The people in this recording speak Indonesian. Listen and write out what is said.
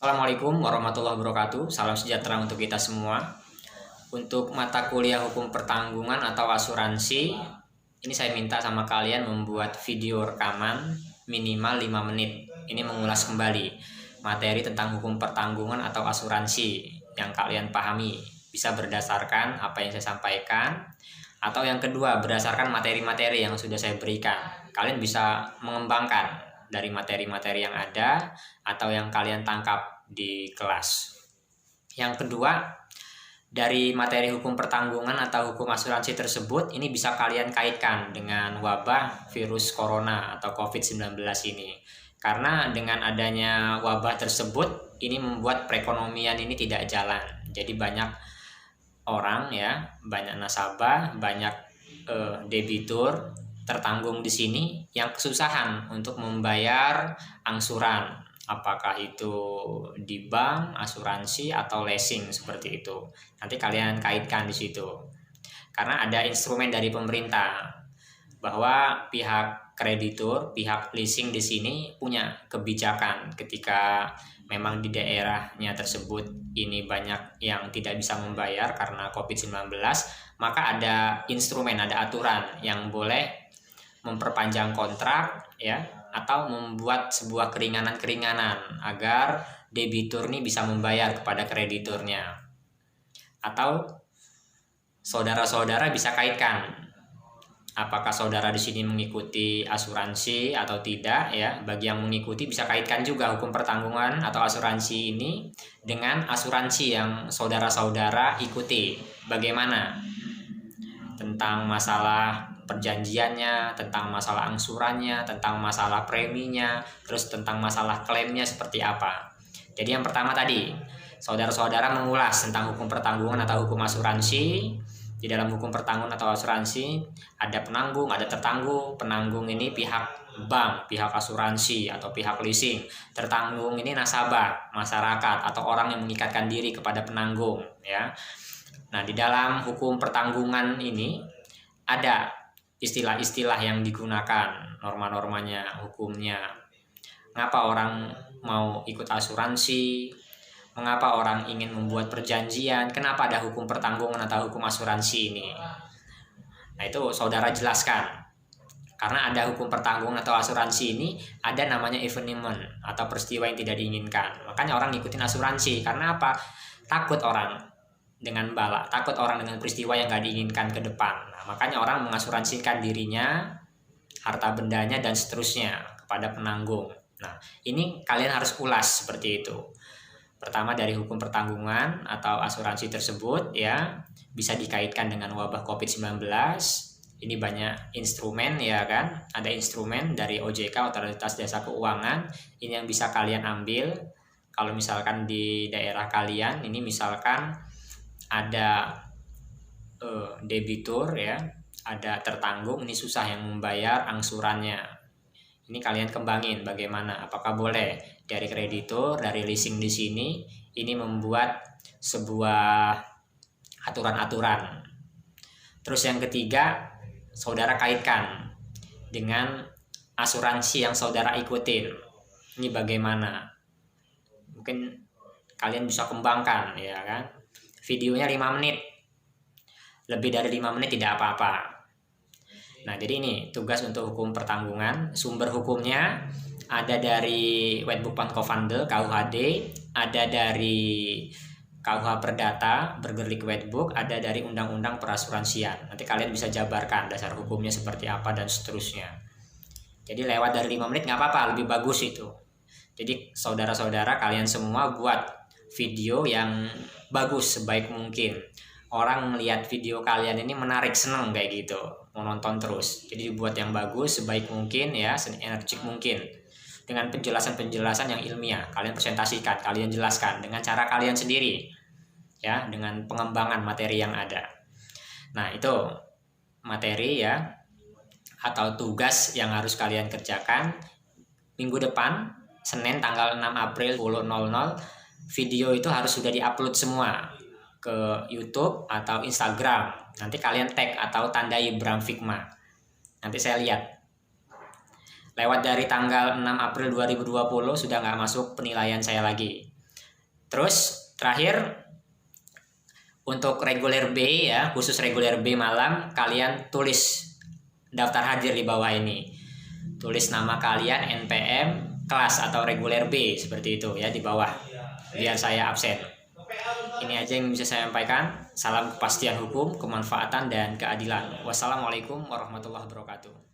Assalamualaikum warahmatullahi wabarakatuh. Salam sejahtera untuk kita semua. Untuk mata kuliah hukum pertanggungan atau asuransi, ini saya minta sama kalian membuat video rekaman minimal 5 menit. Ini mengulas kembali materi tentang hukum pertanggungan atau asuransi yang kalian pahami. Bisa berdasarkan apa yang saya sampaikan, atau yang kedua berdasarkan materi-materi yang sudah saya berikan. Kalian bisa mengembangkan dari materi-materi yang ada atau yang kalian tangkap di kelas. Yang kedua, dari materi hukum pertanggungan atau hukum asuransi tersebut, ini bisa kalian kaitkan dengan wabah virus corona atau COVID-19 ini. Karena dengan adanya wabah tersebut, ini membuat perekonomian ini tidak jalan. Jadi banyak orang ya, banyak nasabah, banyak debitur tertanggung di sini yang kesusahan untuk membayar angsuran, apakah itu di bank, asuransi atau leasing seperti itu. Nanti kalian kaitkan di situ. Karena ada instrumen dari pemerintah bahwa pihak kreditur, pihak leasing di sini punya kebijakan ketika memang di daerahnya tersebut ini banyak yang tidak bisa membayar karena COVID-19, maka ada instrumen, ada aturan yang boleh memperpanjang kontrak ya, atau membuat sebuah keringanan-keringanan agar debitur ini bisa membayar kepada krediturnya. Atau saudara-saudara bisa kaitkan apakah saudara di sini mengikuti asuransi atau tidak ya. Bagi yang mengikuti bisa kaitkan juga hukum pertanggungan atau asuransi ini dengan asuransi yang saudara-saudara ikuti. Bagaimana tentang masalah perjanjiannya, tentang masalah angsurannya, tentang masalah preminya, terus tentang masalah klaimnya seperti apa. Jadi yang pertama tadi, saudara-saudara mengulas tentang hukum pertanggungan atau hukum asuransi. Di dalam hukum pertanggungan atau asuransi ada penanggung, ada tertanggung. Penanggung ini pihak bank, pihak asuransi atau pihak leasing. Tertanggung ini nasabah, masyarakat atau orang yang mengikatkan diri kepada penanggung ya. Nah, di dalam hukum pertanggungan ini ada istilah-istilah yang digunakan, norma-normanya, hukumnya. Mengapa orang mau ikut asuransi? Mengapa orang ingin membuat perjanjian? Kenapa ada hukum pertanggungan atau hukum asuransi ini? Nah, itu saudara jelaskan. Karena ada hukum pertanggungan atau asuransi ini, ada namanya evenement atau peristiwa yang tidak diinginkan. Makanya orang ngikutin asuransi. Karena apa? Takut orang dengan bala, takut orang dengan peristiwa yang gak diinginkan ke depan. Nah, makanya orang mengasuransikan dirinya, harta bendanya, dan seterusnya kepada penanggung. Nah, ini kalian harus ulas seperti itu. Pertama dari hukum pertanggungan atau asuransi tersebut ya, bisa dikaitkan dengan wabah COVID-19. Ini banyak instrumen ya kan, ada instrumen dari OJK, Otoritas Jasa Keuangan, ini yang bisa kalian ambil. Kalau misalkan di daerah kalian ini misalkan ada debitur ya, ada tertanggung, ini susah yang membayar angsurannya. Ini kalian kembangin bagaimana, apakah boleh dari kreditur, dari leasing di sini ini membuat sebuah aturan-aturan. Terus yang ketiga, saudara kaitkan dengan asuransi yang saudara ikutin. Ini bagaimana? Mungkin kalian bisa kembangkan ya kan. Videonya 5 menit. Lebih dari 5 menit tidak apa-apa. Nah, jadi ini tugas untuk hukum pertanggungan. Sumber hukumnya ada dari Wetbook Pankowandel KUHD, ada dari KUH Perdata Bergerlik Wetbook, ada dari Undang-Undang Perasuransian. Nanti kalian bisa jabarkan dasar hukumnya seperti apa dan seterusnya. Jadi lewat dari 5 menit nggak apa-apa, lebih bagus itu. Jadi saudara-saudara kalian semua buat video yang bagus sebaik mungkin. Orang melihat video kalian ini menarik, seneng kayak gitu, mau nonton terus. Jadi dibuat yang bagus sebaik mungkin ya, energik mungkin, dengan penjelasan-penjelasan yang ilmiah. Kalian presentasikan, kalian jelaskan dengan cara kalian sendiri ya, dengan pengembangan materi yang ada. Nah, itu materi ya atau tugas yang harus kalian kerjakan. Minggu depan Senin tanggal 6 April 10.00 video itu harus sudah diupload semua ke YouTube atau Instagram. Nanti kalian tag atau tandai Bram Figma. Nanti saya lihat. Lewat dari tanggal 6 April 2020 sudah nggak masuk penilaian saya lagi. Terus terakhir untuk reguler B ya, khusus reguler B malam, kalian tulis daftar hadir di bawah ini. Tulis nama kalian, NPM, kelas atau reguler B seperti itu ya di bawah. Biar saya absen. Ini aja yang bisa saya sampaikan. Salam kepastian hukum, kemanfaatan dan keadilan. Wassalamualaikum warahmatullahi wabarakatuh.